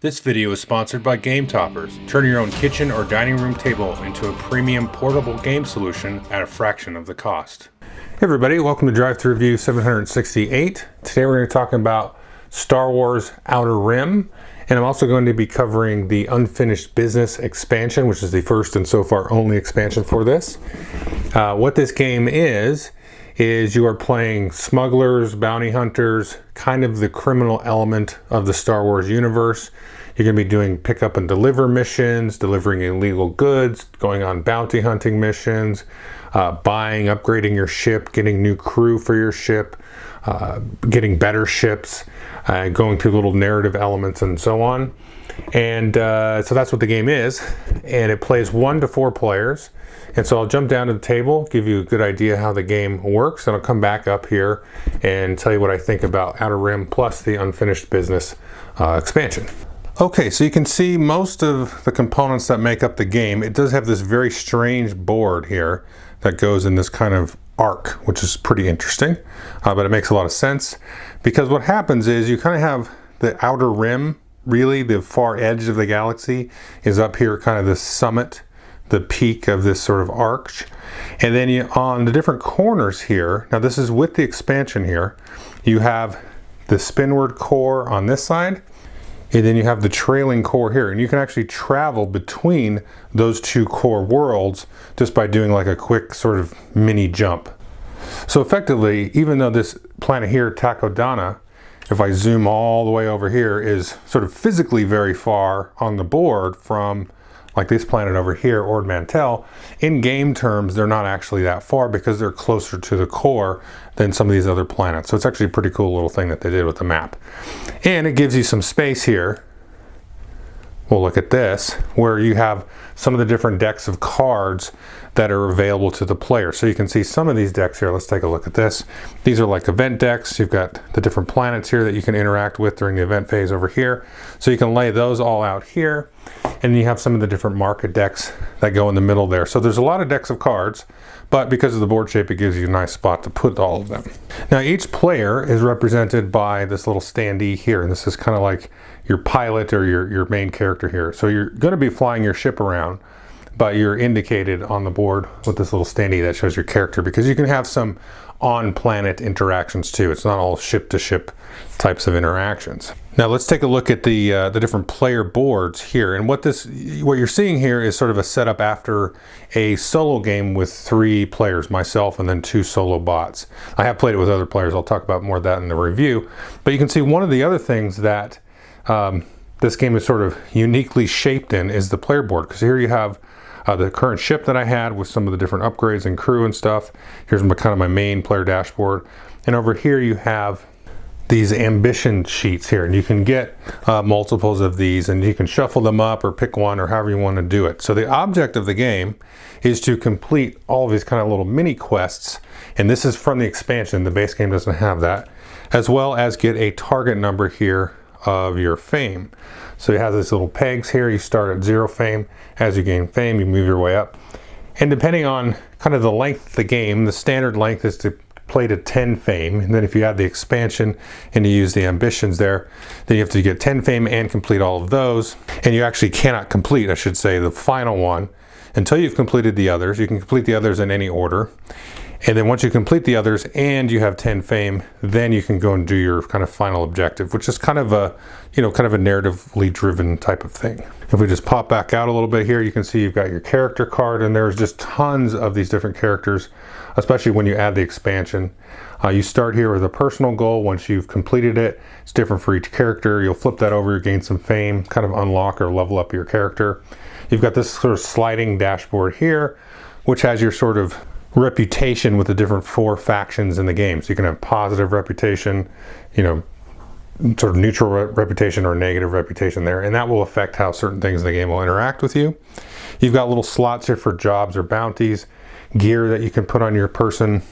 This video is sponsored by Game Toppers. Turn your own kitchen or dining room table into a premium portable game solution at a fraction of the cost. Hey everybody, welcome to Drive Thru Review 768. Today we're going to talk about Star Wars Outer Rim, and I'm also going to be covering the Unfinished Business expansion, which is the first and so far only expansion for this. What this game is you are playing smugglers, bounty hunters, kind of the criminal element of the Star Wars universe. You're going to be doing pick up and deliver missions, delivering illegal goods, going on bounty hunting missions, buying, upgrading your ship, getting new crew for your ship, getting better ships, going through little narrative elements and so on. And so that's what the game is, and it plays 1 to 4 players. And so I'll jump down to the table, give you a good idea how the game works, and I'll come back up here and tell you what I think about Outer Rim plus the Unfinished Business expansion. Okay, so you can see most of the components that make up the game. It does have this very strange board here that goes in this kind of arc, which is pretty interesting, but it makes a lot of sense because what happens is you kind of have the outer rim, really the far edge of the galaxy is up here, kind of the summit, the peak of this sort of arch. And then on the different corners here, now this is with the expansion here, you have the spinward core on this side, and then you have the trailing core here, and you can actually travel between those two core worlds just by doing like a quick sort of mini jump. So effectively, even though this planet here, Takodana, if I zoom all the way over here, is sort of physically very far on the board from like this planet over here, Ord Mantell, in game terms, they're not actually that far because they're closer to the core than some of these other planets. So it's actually a pretty cool little thing that they did with the map. And it gives you some space here. We'll look at this, where you have some of the different decks of cards that are available to the player. So you can see some of these decks here. Let's take a look at this. These are like event decks. You've got the different planets here that you can interact with during the event phase over here. So you can lay those all out here. And then you have some of the different market decks that go in the middle there. So there's a lot of decks of cards, but because of the board shape, it gives you a nice spot to put all of them. Now each player is represented by this little standee here, and this is kind of like your pilot or your main character here. So you're going to be flying your ship around, but you're indicated on the board with this little standee that shows your character, because you can have some on-planet interactions too. It's not all ship-to-ship types of interactions. Now let's take a look at the different player boards here, and what you're seeing here is sort of a setup after a solo game with 3 players, myself and then 2 solo bots. I have played it with other players. I'll talk about more of that in the review, but you can see one of the other things that this game is sort of uniquely shaped in is the player board, because here you have the current ship that I had with some of the different upgrades and crew and stuff. Here's kind of my main player dashboard, and over here you have these ambition sheets here, and you can get multiples of these, and you can shuffle them up or pick one or however you want to do it. So the object of the game is to complete all of these kind of little mini quests, and this is from the expansion. The base game doesn't have that, as well as get a target number here of your fame. So you have these little pegs here. You start at 0 fame. As you gain fame, you move your way up, and depending on kind of the length of the game, the standard length is to play to 10 fame, and then if you add the expansion and you use the ambitions there, then you have to get 10 fame and complete all of those. And you actually cannot complete, I should say, the final one until you've completed the others. You can complete the others in any order, and then once you complete the others and you have 10 fame, then you can go and do your kind of final objective, which is kind of a narratively driven type of thing. If we just pop back out a little bit here, you can see you've got your character card, and there's just tons of these different characters, especially when you add the expansion. You start here with a personal goal. Once you've completed it, it's different for each character. You'll flip that over, you gain some fame, kind of unlock or level up your character. You've got this sort of sliding dashboard here, which has your sort of reputation with the different 4 factions in the game. So you can have positive reputation, sort of neutral reputation or negative reputation there, and that will affect how certain things in the game will interact with you. You've got little slots here for jobs or bounties, gear that you can put on your person.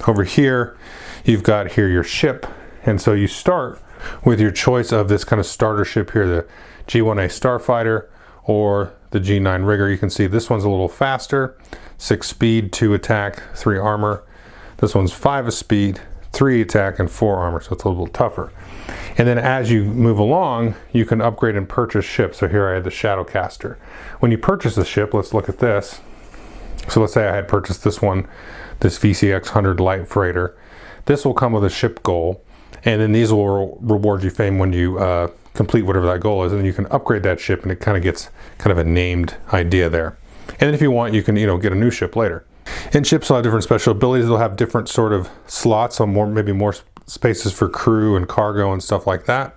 Over here, you've got here your ship, and so you start with your choice of this kind of starter ship here, the G1A Starfighter or the G9 Rigger. You can see this one's a little faster, 6 speed, 2 attack, 3 armor. This one's 5 speed, 3 attack, and 4 armor, so it's a little tougher. And then as you move along, you can upgrade and purchase ships. So here I had the Shadowcaster. When you purchase a ship, let's look at this. So let's say I had purchased this one, this VCX 100 light freighter. This will come with a ship goal, and then these will reward you fame when you complete whatever that goal is, and then you can upgrade that ship, and it kind of gets kind of a named idea there. And then if you want, you can get a new ship later. And ships will have different special abilities. They'll have different sort of slots, so maybe more spaces for crew and cargo and stuff like that.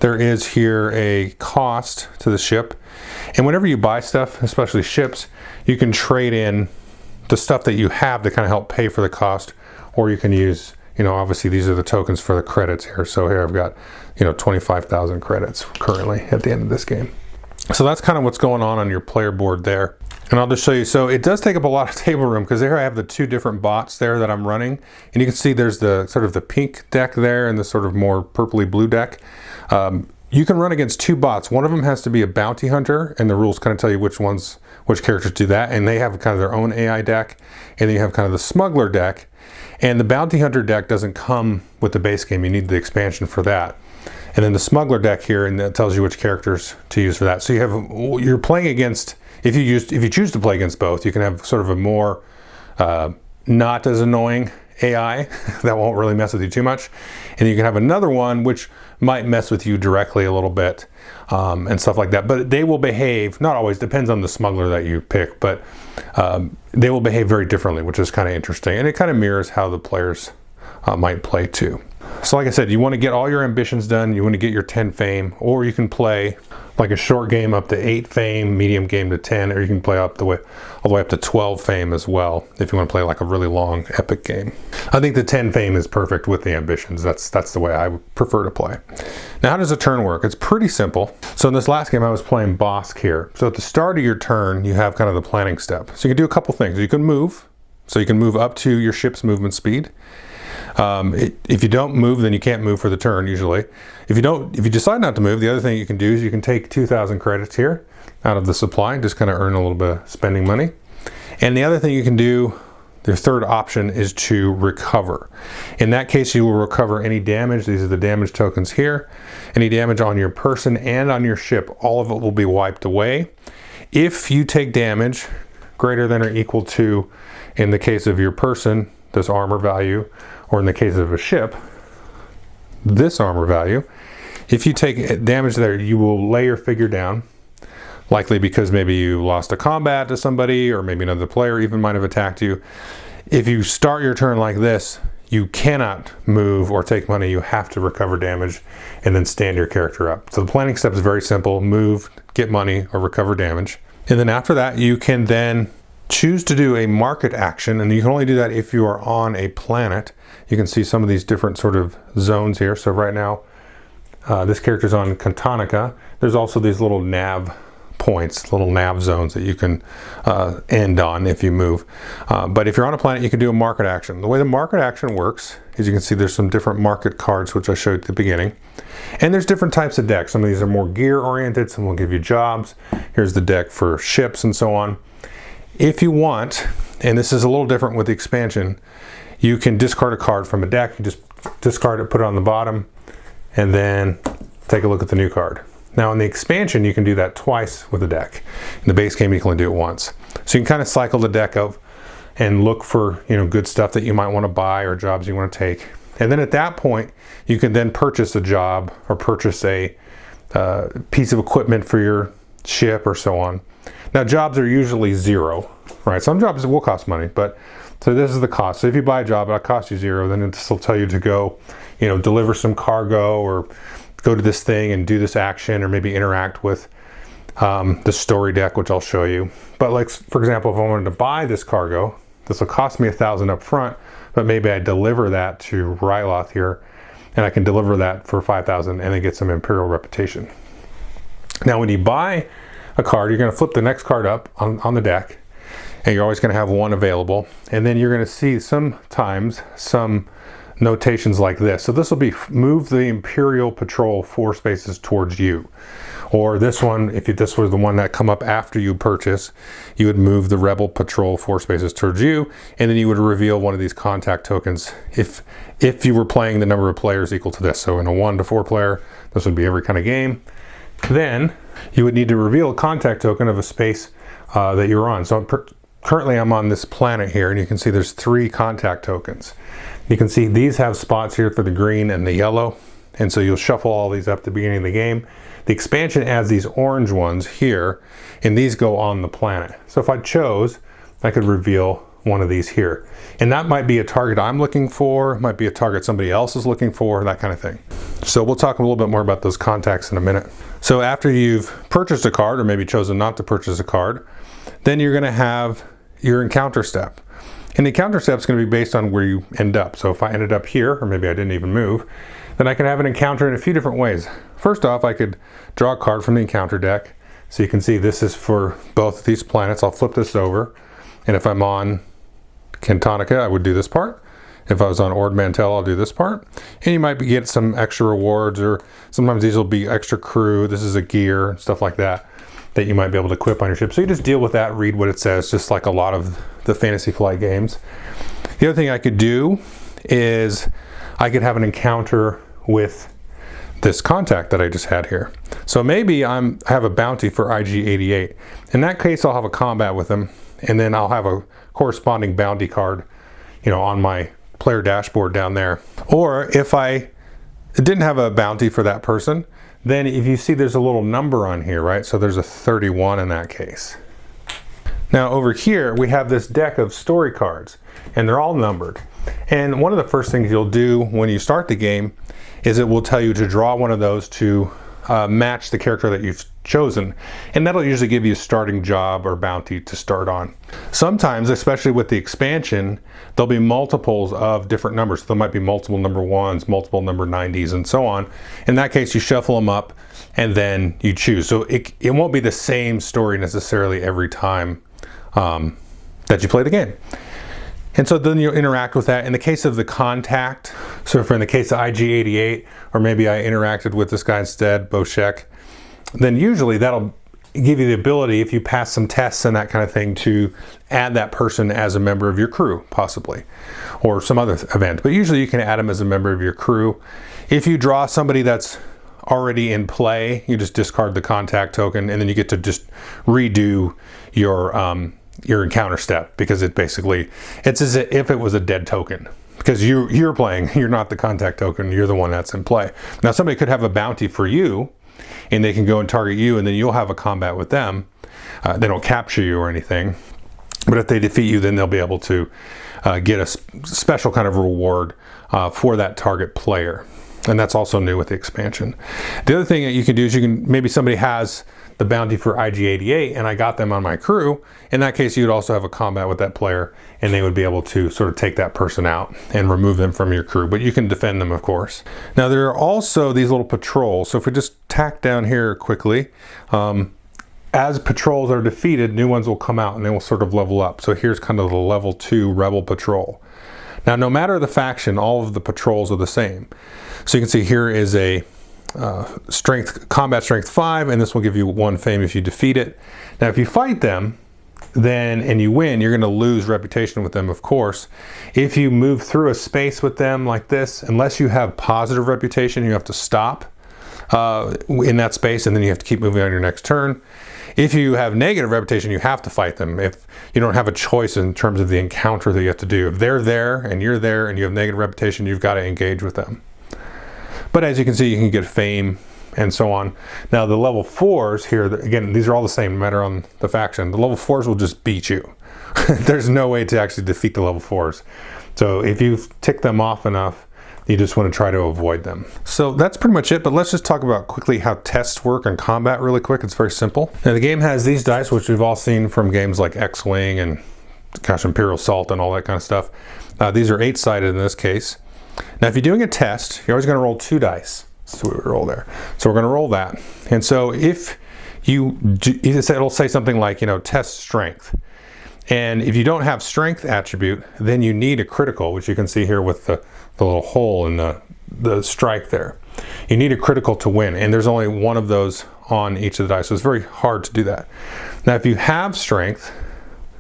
There is here a cost to the ship, and whenever you buy stuff, especially ships, you can trade in the stuff that you have to kind of help pay for the cost, or you can use, obviously these are the tokens for the credits here. So here I've got 25,000 credits currently at the end of this game. So that's kind of what's going on your player board there. And I'll just show you. So it does take up a lot of table room, because here I have the two different bots there that I'm running. And you can see there's the sort of the pink deck there and the sort of more purpley blue deck. You can run against two bots. One of them has to be a bounty hunter, and the rules kind of tell you which characters do that. And they have kind of their own AI deck. And then you have kind of the smuggler deck. And the bounty hunter deck doesn't come with the base game. You need the expansion for that. And then the smuggler deck here, and that tells you which characters to use for that. So you're playing against, if you choose to play against both, you can have sort of a more not as annoying AI that won't really mess with you too much. And you can have another one which might mess with you directly a little bit, and stuff like that. But they will behave, not always, depends on the smuggler that you pick, but they will behave very differently, which is kind of interesting. And it kind of mirrors how the players might play too. So like I said, you want to get all your ambitions done, you want to get your 10 fame, or you can play like a short game up to 8 fame, medium game to 10, or you can play all the way up to 12 fame as well, if you want to play like a really long epic game. I think the 10 fame is perfect with the ambitions. That's the way I would prefer to play. Now, how does a turn work? It's pretty simple. So in this last game, I was playing Bosk here. So at the start of your turn, you have kind of the planning step. So you can do a couple things. You can move. So you can move up to your ship's movement speed. If you don't move, then you can't move for the turn usually. If you decide not to move, the other thing you can do is you can take 2,000 credits here out of the supply, just kind of earn a little bit of spending money. And the other thing you can do, the third option, is to recover. In that case, you will recover any damage. These are the damage tokens here. Any damage on your person and on your ship, all of it will be wiped away. If you take damage greater than or equal to, in the case of your person, this armor value, or in the case of a ship, this armor value, if you take damage there, you will lay your figure down, likely because maybe you lost a combat to somebody, or maybe another player even might have attacked you. If you start your turn like this, you cannot move or take money. You have to recover damage and then stand your character up. So the planning step is very simple: move, get money, or recover damage. And then after that, you can then choose to do a market action, and you can only do that if you are on a planet. You can see some of these different sort of zones here. So right now, this character's on Cantonica. There's also these little nav points, little nav zones that you can end on if you move. But if you're on a planet, you can do a market action. The way the market action works is, you can see there's some different market cards, which I showed at the beginning. And there's different types of decks. Some of these are more gear oriented, some will give you jobs. Here's the deck for ships and so on. If you want, and this is a little different with the expansion, you can discard a card from a deck. You just discard it, put it on the bottom, and then take a look at the new card. Now in the expansion, you can do that twice with a deck. In the base game, you can only do it once. So you can kind of cycle the deck of and look for good stuff that you might want to buy or jobs you want to take. And then at that point, you can then purchase a job or purchase a piece of equipment for your ship or so on. Now jobs are usually 0, right? Some jobs will cost money, but so this is the cost. So if you buy a job, it'll cost you 0, then this will tell you to go, deliver some cargo, or go to this thing and do this action, or maybe interact with the story deck, which I'll show you. But like, for example, if I wanted to buy this cargo, this will cost me 1,000 up front, but maybe I deliver that to Ryloth here, and I can deliver that for 5,000 and then get some Imperial reputation. Now when you buy a card, you're going to flip the next card up on the deck, and you're always going to have one available. And then you're going to see sometimes some notations like this. So this will be move the Imperial patrol 4 spaces towards you, Or this one, if this was the one that come up after you purchase, you would move the Rebel Patrol 4 spaces towards you, and then you would reveal one of these contact tokens if you were playing the number of players equal to this. So in a 1 to 4 player, this would be every kind of game. Then you would need to reveal a contact token of a space that you're on. So currently I'm on this planet here, and you can see there's 3 contact tokens. You can see these have spots here for the green and the yellow, and so you'll shuffle all these up at the beginning of the game. The expansion adds these orange ones here, and these go on the planet. So if I chose, I could reveal one of these here. And that might be a target I'm looking for, might be a target somebody else is looking for, that kind of thing. So we'll talk a little bit more about those contacts in a minute. So after you've purchased a card, or maybe chosen not to purchase a card, then you're gonna have your encounter step. And the encounter step is going to be based on where you end up. So if I ended up here, or maybe I didn't even move, then I can have an encounter in a few different ways. First off, I could draw a card from the encounter deck. So you can see this is for both of these planets. I'll flip this over. And if I'm on Cantonica, I would do this part. If I was on Ord Mantell, I'll do this part. And you might get some extra rewards, or sometimes these will be extra crew. This is a gear, stuff like that you might be able to equip on your ship. So you just deal with that, read what it says, just like a lot of the Fantasy Flight games. The other thing I could do is I could have an encounter with this contact that I just had here. So maybe I have a bounty for IG-88. In that case, I'll have a combat with him, and then I'll have a corresponding bounty card, on my player dashboard down there. Or if I didn't have a bounty for that person, then if you see there's a little number on here, right? So there's a 31 in that case. Now over here, we have this deck of story cards, and they're all numbered. And one of the first things you'll do when you start the game is it will tell you to draw one of those to match the character that you've chosen. And that'll usually give you a starting job or bounty to start on. Sometimes, especially with the expansion, there'll be multiples of different numbers. So there might be multiple number 1s, multiple number 90s, and so on. In that case, you shuffle them up and then you choose. So it won't be the same story necessarily every time that you play the game. And so then you'll interact with that. In the case of the contact, so in the case of IG-88, or maybe I interacted with this guy instead, Boshek, then usually that'll give you the ability, if you pass some tests and that kind of thing, to add that person as a member of your crew, possibly, or some other event. But usually you can add them as a member of your crew. If you draw somebody that's already in play, you just discard the contact token, and then you get to just redo your encounter step, because it's as if it was a dead token, because you're playing, you're not the contact token, you're the one that's in play. Now somebody could have a bounty for you, and they can go and target you, and then you'll have a combat with them. They don't capture you or anything, but if they defeat you, then they'll be able to get a special kind of reward for that target player. And that's also new with the expansion. The other thing that you can do is maybe somebody has the bounty for IG-88 and I got them on my crew. In that case, you would also have a combat with that player, and they would be able to sort of take that person out and remove them from your crew, but you can defend them, of course. Now there are also these little patrols. So if we just tack down here quickly, as patrols are defeated, new ones will come out and they will sort of level up. So here's kind of the level 2 Rebel Patrol. Now, no matter the faction, all of the patrols are the same. So you can see here is a combat strength 5, and this will give you 1 fame if you defeat it. Now, if you fight them, and you win, you're going to lose reputation with them, of course. If you move through a space with them like this, unless you have positive reputation, you have to stop in that space, and then you have to keep moving on your next turn. If you have negative reputation, you have to fight them. If you don't have a choice in terms of the encounter that you have to do. If they're there and you're there and you have negative reputation, you've got to engage with them. But as you can see, you can get fame and so on. Now the level 4s here, again, these are all the same, no matter on the faction. The level 4s will just beat you. There's no way to actually defeat the level 4s. So if you tick them off enough, you just want to try to avoid them. So that's pretty much it, but let's just talk about quickly how tests work in combat really quick. It's very simple. Now the game has these dice, which we've all seen from games like X-Wing and Imperial Assault and all that kind of stuff. These are 8-sided in this case. Now if you're doing a test, you're always going to roll 2 dice. So we roll there. So we're going to roll that. And so if you do, it'll say something like, test strength. And if you don't have strength attribute, then you need a critical, which you can see here with the little hole in the strike there. You need a critical to win, and there's only one of those on each of the dice, so it's very hard to do that. Now if you have strength,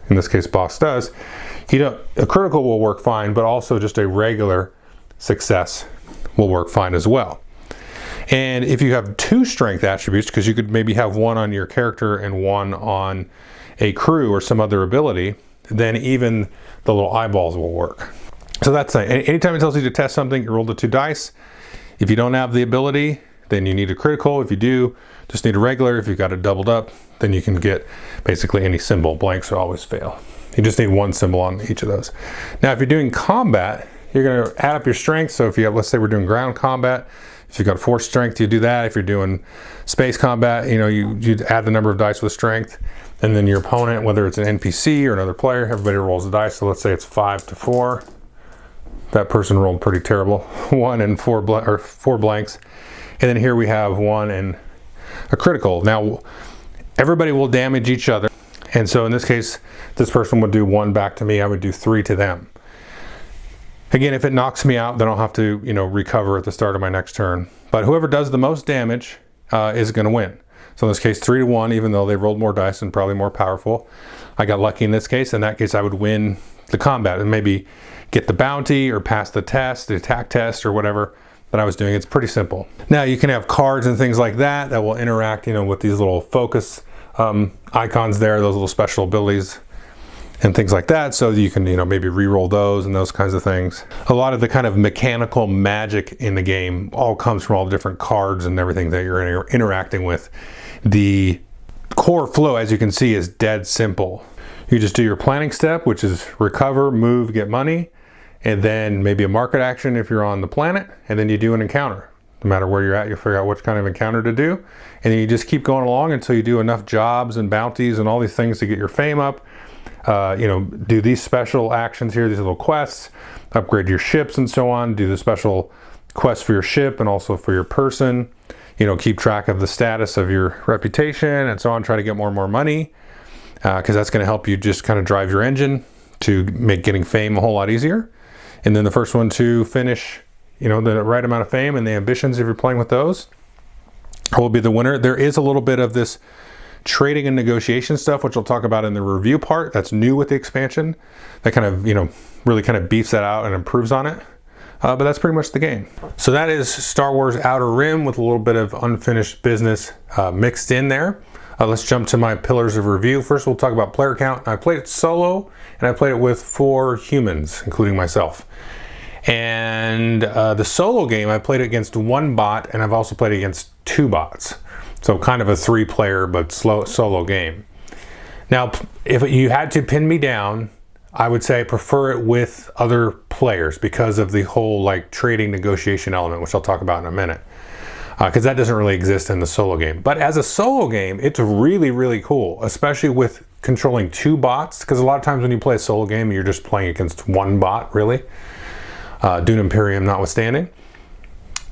in this case Boss does, a critical will work fine, but also just a regular success will work fine as well. And if you have 2 strength attributes, because you could maybe have one on your character and one on a crew or some other ability, then even the little eyeballs will work. So that's it. Anytime it tells you to test something, you roll the 2 dice. If you don't have the ability, then you need a critical. If you do, just need a regular. If you've got it doubled up, then you can get basically any symbol. Blanks will always fail. You just need 1 symbol on each of those. Now, if you're doing combat, you're going to add up your strength. So if you have, let's say we're doing ground combat, if you've got 4 strength, you do that. If you're doing space combat, you add the number of dice with strength, and then your opponent, whether it's an NPC or another player, everybody rolls the dice. So let's say it's 5 to 4. That person rolled pretty terrible. 1 and 4 blanks. And then here we have 1 and a critical. Now, everybody will damage each other. And so in this case, this person would do 1 back to me. I would do 3 to them. Again, if it knocks me out, then I'll have to, recover at the start of my next turn. But whoever does the most damage is going to win. So in this case, 3 to 1, even though they rolled more dice and probably more powerful. I got lucky in this case. In that case, I would win the combat and maybe get the bounty or pass the test, the attack test or whatever that I was doing. It's pretty simple. Now you can have cards and things like that will interact, with these little focus icons there, those little special abilities and things like that, so you can maybe re-roll those and those kinds of things. A lot of the kind of mechanical magic in the game all comes from all the different cards and everything that you're interacting with. The core flow, as you can see, is dead simple. You just do your planning step, which is recover, move, get money, and then maybe a market action if you're on the planet, and then you do an encounter. No matter where you're at, you'll figure out which kind of encounter to do, and then you just keep going along until you do enough jobs and bounties and all these things to get your fame up. Do these special actions here, these little quests, upgrade your ships and so on, do the special quests for your ship and also for your person, keep track of the status of your reputation and so on, try to get more and more money, because that's going to help you just kind of drive your engine to make getting fame a whole lot easier. And then the first one to finish, the right amount of fame and the ambitions, if you're playing with those, will be the winner. There is a little bit of this trading and negotiation stuff, which we'll talk about in the review part. That's new with the expansion. That kind of, really kind of beefs that out and improves on it. But that's pretty much the game. So that is Star Wars Outer Rim with a little bit of unfinished business mixed in there. Let's jump to my pillars of review. First, we'll talk about player count. I played it solo, and I played it with 4 humans, including myself. And the solo game, I played against 1 bot, and I've also played against 2 bots. So kind of a 3-player but solo game. Now, if you had to pin me down, I would say I prefer it with other players because of the whole trading negotiation element, which I'll talk about in a minute. Because that doesn't really exist in the solo game. But as a solo game, it's really, really cool, especially with controlling 2 bots. Because a lot of times when you play a solo game, you're just playing against 1 bot, really. Dune Imperium notwithstanding.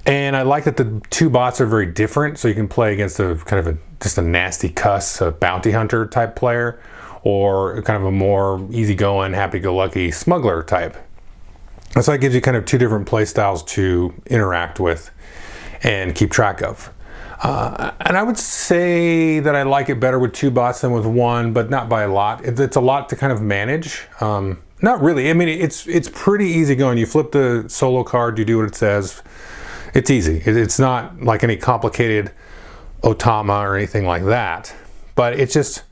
And I like that the 2 bots are very different, so you can play against a kind of just a nasty cuss, a bounty hunter type player, or kind of a more easygoing, happy-go-lucky smuggler type. And so that gives you kind of 2 different play styles to interact with and keep track of. And I would say that I like it better with 2 bots than with 1, but not by a lot. It's a lot to kind of manage. Not really. I mean, it's pretty easy going. You flip the solo card, you do what it says. It's easy. It's not like any complicated Otama or anything like that, but it's just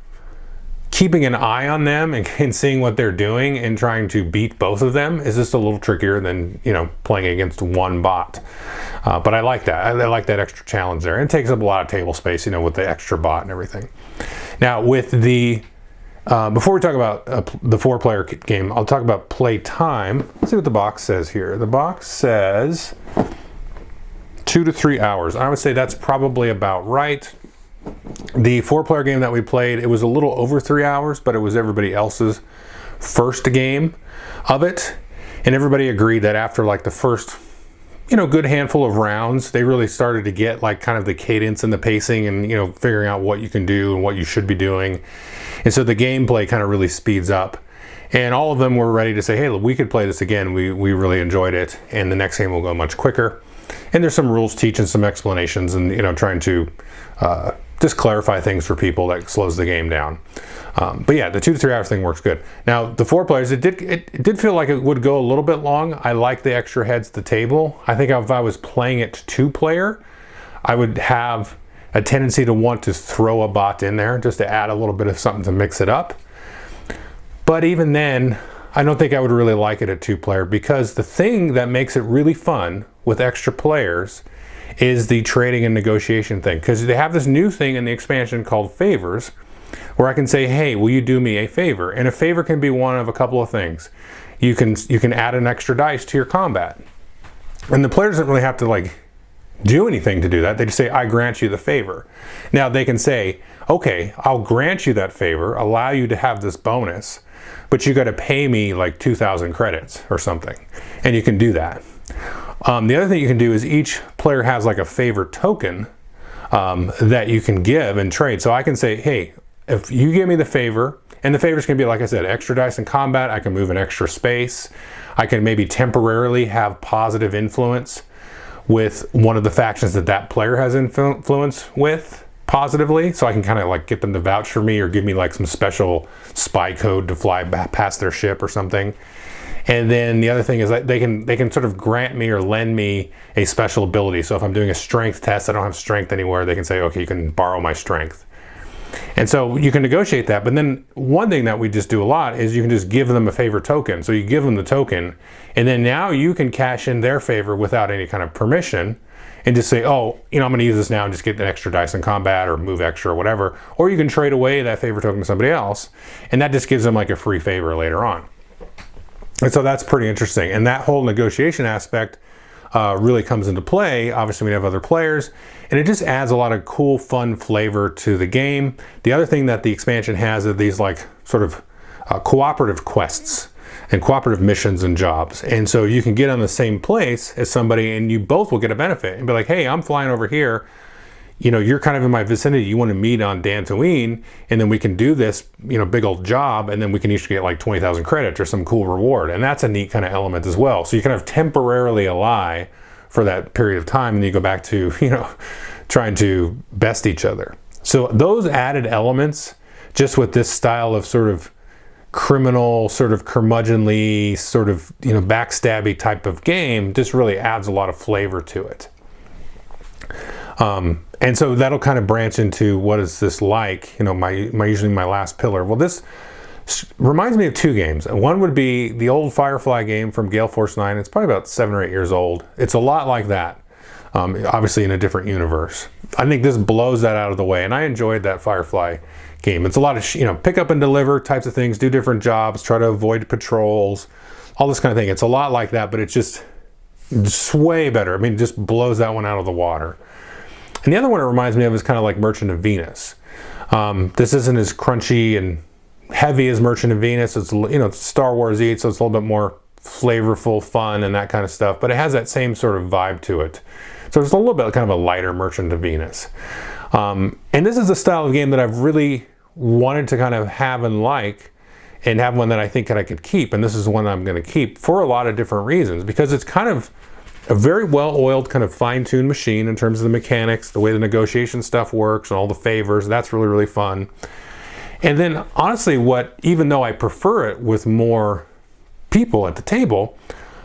keeping an eye on them and seeing what they're doing and trying to beat both of them is just a little trickier than, playing against 1 bot. But I like that. I like that extra challenge there. And it takes up a lot of table space, with the extra bot and everything. Now, with the before we talk about the 4-player game, I'll talk about play time. Let's see what the box says here. The box says 2 to 3 hours. I would say that's probably about right. The 4-player game that we played, it was a little over 3 hours, but it was everybody else's first game of it. And everybody agreed that after the first, good handful of rounds, they really started to get kind of the cadence and the pacing and, figuring out what you can do and what you should be doing. And so the gameplay kind of really speeds up. And all of them were ready to say, hey, we could play this again. We really enjoyed it. And the next game will go much quicker. And there's some rules teach and some explanations and, trying to just clarify things for people that slows the game down. But yeah, the 2 to 3 hours thing works good. Now the 4 players, it did feel like it would go a little bit long. I like the extra heads at the table. I think if I was playing it 2 player, I would have a tendency to want to throw a bot in there just to add a little bit of something to mix it up. But even then, I don't think I would really like it at 2 player, because the thing that makes it really fun with extra players is the trading and negotiation thing. Because they have this new thing in the expansion called favors, where I can say, hey, will you do me a favor? And a favor can be one of a couple of things. You can add an extra dice to your combat. And the player doesn't really have to like do anything to do that. They just say, I grant you the favor. Now they can say, okay, I'll grant you that favor, allow you to have this bonus, but you got to pay me like 2,000 credits or something. And you can do that. The other thing you can do is each player has like a favor token that you can give and trade. So I can say, hey, if you give me the favor, and the favors can be, like I said, extra dice in combat, I can move an extra space, I can maybe temporarily have positive influence with one of the factions that player has influence with positively, so I can kind of like get them to vouch for me or give me like some special spy code to fly past their ship or something. And then the other thing is that they can sort of grant me or lend me a special ability. So if I'm doing a strength test, I don't have strength anywhere, they can say, okay, you can borrow my strength. And so you can negotiate that. But then one thing that we just do a lot is you can just give them a favor token. So you give them the token, and then now you can cash in their favor without any kind of permission and just say, oh, you know, I'm going to use this now and just get an extra dice in combat or move extra or whatever. Or you can trade away that favor token to somebody else, and that just gives them like a free favor later on. And so that's pretty interesting. And that whole negotiation aspect really comes into play. Obviously, we have other players, and it just adds a lot of cool, fun flavor to the game. The other thing that the expansion has are these like sort of cooperative quests and cooperative missions and jobs. And so you can get on the same place as somebody, and you both will get a benefit and be like, hey, I'm flying over here. You know, you're kind of in my vicinity. You want to meet on Dantooine, and then we can do this, you know, big old job, and then we can each get like 20,000 credits or some cool reward. And that's a neat kind of element as well. So you kind of temporarily ally for that period of time, and then you go back to, you know, trying to best each other. So those added elements, just with this style of sort of criminal, sort of curmudgeonly, sort of, you know, backstabby type of game, just really adds a lot of flavor to it. And so that'll kind of branch into what is this like, you know, usually my last pillar. Well, this reminds me of 2 games. One would be the old Firefly game from Gale Force 9. It's probably about 7 or 8 years old. It's a lot like that, obviously in a different universe. I think this blows that out of the way, and I enjoyed that Firefly game. It's a lot of, you know, pick up and deliver types of things, do different jobs, try to avoid patrols, all this kind of thing. It's a lot like that, but it's just way better. I mean, it just blows that one out of the water. And the other one it reminds me of is kind of like Merchant of Venus. This isn't as crunchy and heavy as Merchant of Venus. It's, you know, it's Star Wars-y, so it's a little bit more flavorful, fun, and that kind of stuff. But it has that same sort of vibe to it. So it's a little bit kind of a lighter Merchant of Venus. And this is the style of game that I've really wanted to kind of have and like, and have one that I think that I could keep. And this is one I'm going to keep for a lot of different reasons, because it's kind of a very well-oiled, kind of fine-tuned machine in terms of the mechanics, the way the negotiation stuff works, and all the favors. That's really, really fun. And then, honestly, even though I prefer it with more people at the table,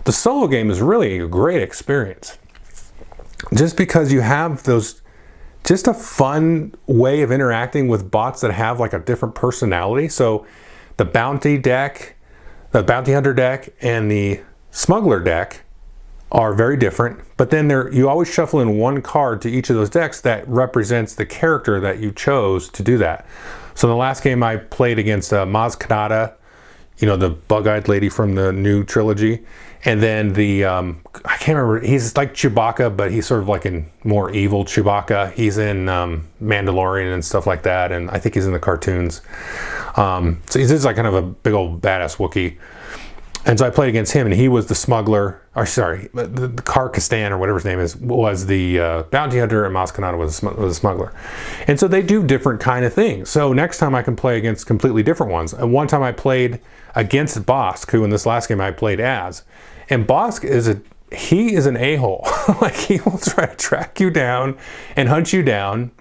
the solo game is really a great experience. Just because you have just a fun way of interacting with bots that have like a different personality. So the bounty hunter deck, and the smuggler deck are very different, but then you always shuffle in one card to each of those decks that represents the character that you chose to do that. So the last game I played against Maz Kanata, you know, the bug-eyed lady from the new trilogy, and then the I can't remember, he's like Chewbacca, but he's sort of like a more evil Chewbacca. He's in Mandalorian and stuff like that, and I think he's in the cartoons. So he's just like kind of a big old badass Wookiee. And so I played against him, and he was the smuggler, or sorry, the Karkastan, or whatever his name is, was the bounty hunter, and Maz Kanata was a smuggler. And so they do different kind of things. So next time I can play against completely different ones. And one time I played against Bossk, who in this last game I played as. And Bossk is an a-hole. Like, he will try to track you down and hunt you down.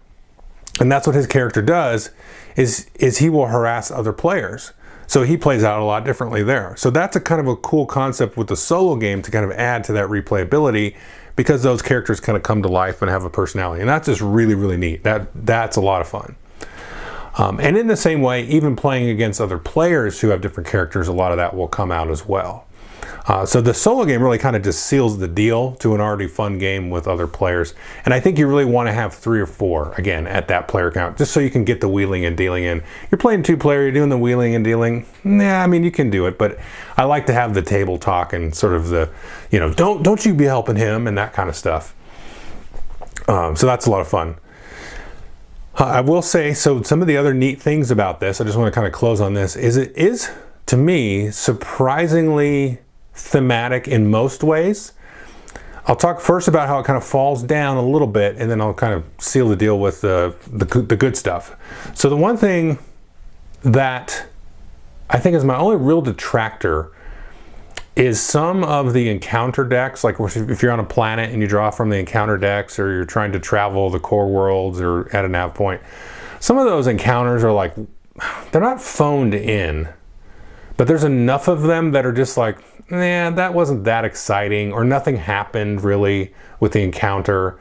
And that's what his character does, is he will harass other players. So he plays out a lot differently there. So that's a kind of a cool concept with the solo game to kind of add to that replayability, because those characters kind of come to life and have a personality. And that's just really, really neat. That's a lot of fun. And in the same way, even playing against other players who have different characters, a lot of that will come out as well. So the solo game really kind of just seals the deal to an already fun game with other players. And I think you really want to have 3 or 4, again, at that player count, just so you can get the wheeling and dealing in. You're playing 2-player, you're doing the wheeling and dealing. Yeah, I mean, you can do it, but I like to have the table talk and sort of the, don't you be helping him and that kind of stuff. So that's a lot of fun. I will say, so some of the other neat things about this, I just want to kind of close on this, is it is, to me, surprisingly thematic in most ways. I'll talk first about how it kind of falls down a little bit, and then I'll kind of seal the deal with the good stuff. So the one thing that I think is my only real detractor is some of the encounter decks, like if you're on a planet and you draw from the encounter decks, or you're trying to travel the core worlds or at a nav point, some of those encounters are like, they're not phoned in, but there's enough of them that are just like, that wasn't that exciting, or nothing happened really with the encounter.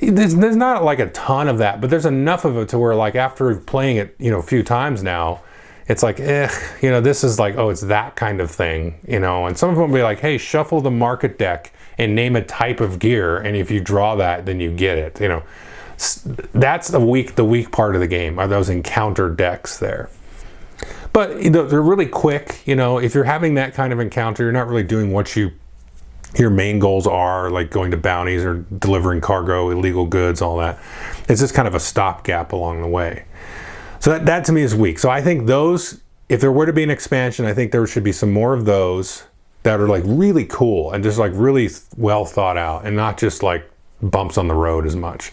There's not like a ton of that, but there's enough of it to where, like, after playing it, a few times now, it's like, this is like, it's that kind of thing, and some of them will be like, hey, shuffle the market deck and name a type of gear, and if you draw that, then you get it, That's the weak part of the game, are those encounter decks there. But they're really quick. If you're having that kind of encounter, you're not really doing what your main goals are, like going to bounties or delivering cargo, illegal goods, all that. It's just kind of a stopgap along the way. So that to me is weak. So I think those, if there were to be an expansion, I think there should be some more of those that are like really cool and just like really well thought out, and not just like bumps on the road as much.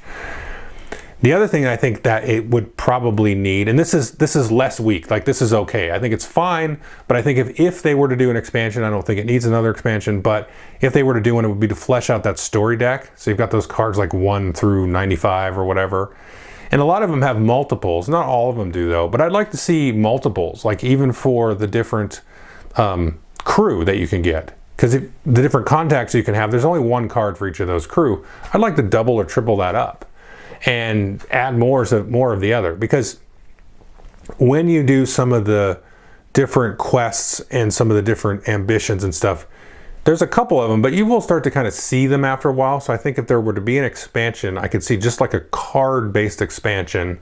The other thing I think that it would probably need, and this is less weak, like this is okay. I think it's fine, but I think if they were to do an expansion, I don't think it needs another expansion, but if they were to do one, it would be to flesh out that story deck. So you've got those cards like 1 through 95 or whatever. And a lot of them have multiples. Not all of them do though, but I'd like to see multiples, like even for the different crew that you can get. Because the different contacts you can have, there's only 1 card for each of those crew. I'd like to double or triple that up and add more of the other, because when you do some of the different quests and some of the different ambitions and stuff, there's a couple of them, but you will start to kind of see them after a while. So I think if there were to be an expansion, I could see just like a card-based expansion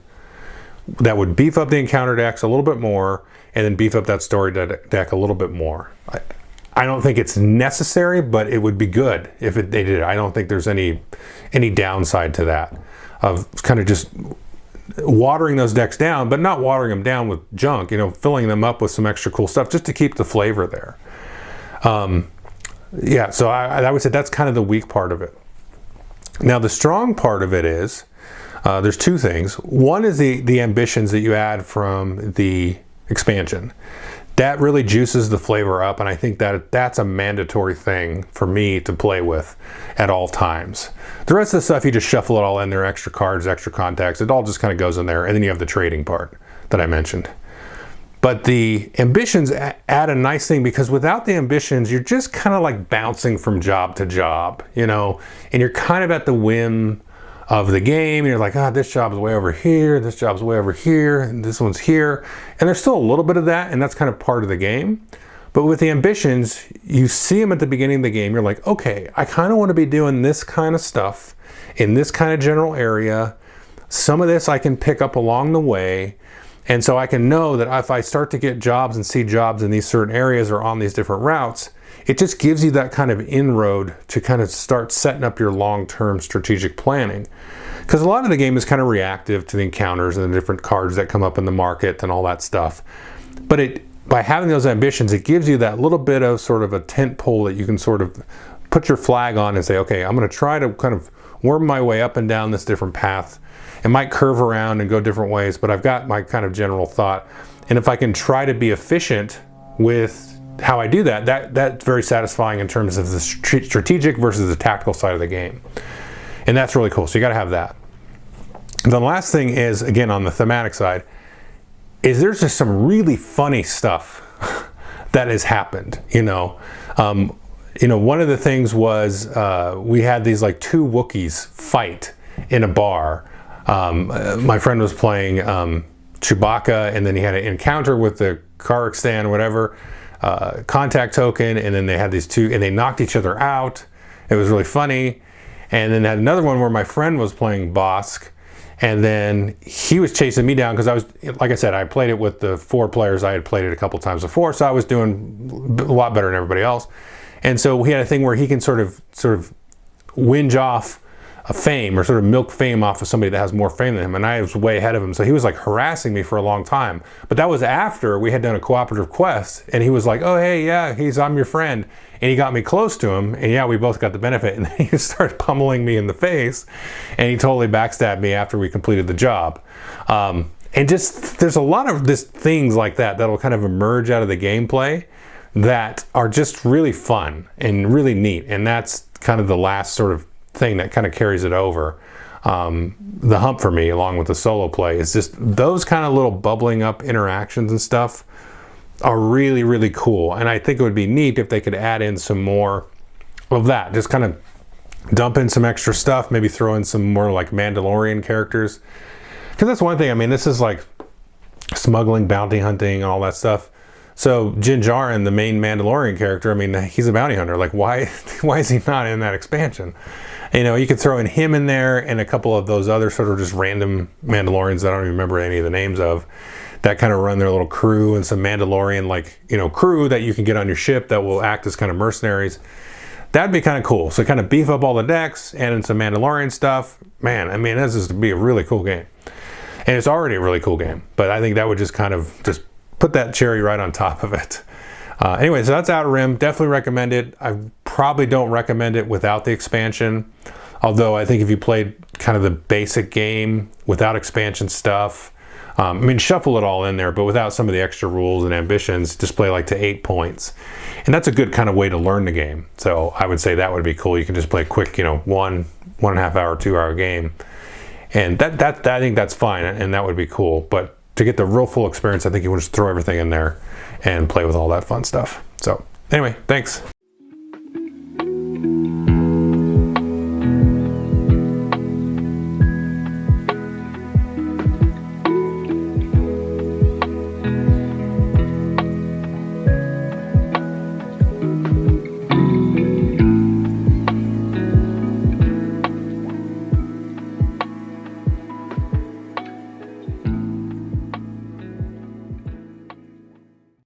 that would beef up the encounter decks a little bit more, and then beef up that story deck a little bit more. I don't think it's necessary, but it would be good if they did it. I don't think there's any downside to that, of kind of just watering those decks down, but not watering them down with junk, filling them up with some extra cool stuff just to keep the flavor there. So I would say that's kind of the weak part of it. Now the strong part of it is, there's 2 things. One is the ambitions that you add from the expansion. That really juices the flavor up, and I think that's a mandatory thing for me to play with at all times. The rest of the stuff, you just shuffle it all in there, extra cards, extra contacts, it all just kind of goes in there, and then you have the trading part that I mentioned. But the ambitions add a nice thing, because without the ambitions, you're just kind of like bouncing from job to job, and you're kind of at the whim of the game, and you're like, this job's way over here, this job's way over here, and this one's here. And there's still a little bit of that, and that's kind of part of the game. But with the ambitions, you see them at the beginning of the game, you're like, okay, I kind of want to be doing this kind of stuff in this kind of general area. Some of this I can pick up along the way. And so I can know that if I start to get jobs and see jobs in these certain areas or on these different routes, it just gives you that kind of inroad to kind of start setting up your long-term strategic planning. Because a lot of the game is kind of reactive to the encounters and the different cards that come up in the market and all that stuff. But by having those ambitions, it gives you that little bit of sort of a tent pole that you can sort of put your flag on and say, okay, I'm going to try to kind of worm my way up and down this different path. It might curve around and go different ways, but I've got my kind of general thought. And if I can try to be efficient with how I do that's very satisfying in terms of the strategic versus the tactical side of the game. And that's really cool. So you got to have that. The last thing is, again, on the thematic side, is there's just some really funny stuff that has happened. One of the things was we had these like two Wookiees fight in a bar. My friend was playing Chewbacca, and then he had an encounter with the Kazakhstan, whatever, contact token, and then they had these two, and they knocked each other out. It was really funny. And then had another one where my friend was playing Bosk, and then he was chasing me down because I was, like I said, I played it with the 4 players. I had played it a couple times before, so I was doing a lot better than everybody else. And so we had a thing where he can sort of whinge off a fame, or sort of milk fame off of somebody that has more fame than him, and I was way ahead of him. So he was like harassing me for a long time. But that was after we had done a cooperative quest, and he was like, "Oh hey, yeah, I'm your friend," and he got me close to him, and yeah, we both got the benefit. And then he started pummeling me in the face, and he totally backstabbed me after we completed the job. And just there's a lot of just things like that that'll kind of emerge out of the gameplay that are just really fun and really neat, and that's kind of the last sort of thing that kind of carries it over. The hump for me, along with the solo play, is just those kind of little bubbling up interactions and stuff are really, really cool. And I think it would be neat if they could add in some more of that. Just kind of dump in some extra stuff, maybe throw in some more like Mandalorian characters. Because that's one thing, I mean, this is like smuggling, bounty hunting, and all that stuff. So Din Djarin, the main Mandalorian character, I mean, he's a bounty hunter. Like, why is he not in that expansion? You could throw in him in there and a couple of those other sort of just random Mandalorians that I don't even remember any of the names of, that kind of run their little crew, and some Mandalorian crew that you can get on your ship that will act as kind of mercenaries. That'd be kind of cool. So kind of beef up all the decks, and in some Mandalorian stuff. Man, I mean, this is to be a really cool game. And it's already a really cool game, but I think that would just kind of just put that cherry right on top of it. Anyway, so that's Outer Rim. Definitely recommend it. I probably don't recommend it without the expansion. Although I think if you played kind of the basic game without expansion stuff, shuffle it all in there, but without some of the extra rules and ambitions, just play like to 8 points. And that's a good kind of way to learn the game. So I would say that would be cool. You can just play a quick, 1.5 hour, 2 hour game. And that I think that's fine, and that would be cool. But to get the real full experience, I think you want to just throw everything in there and play with all that fun stuff. So anyway, thanks.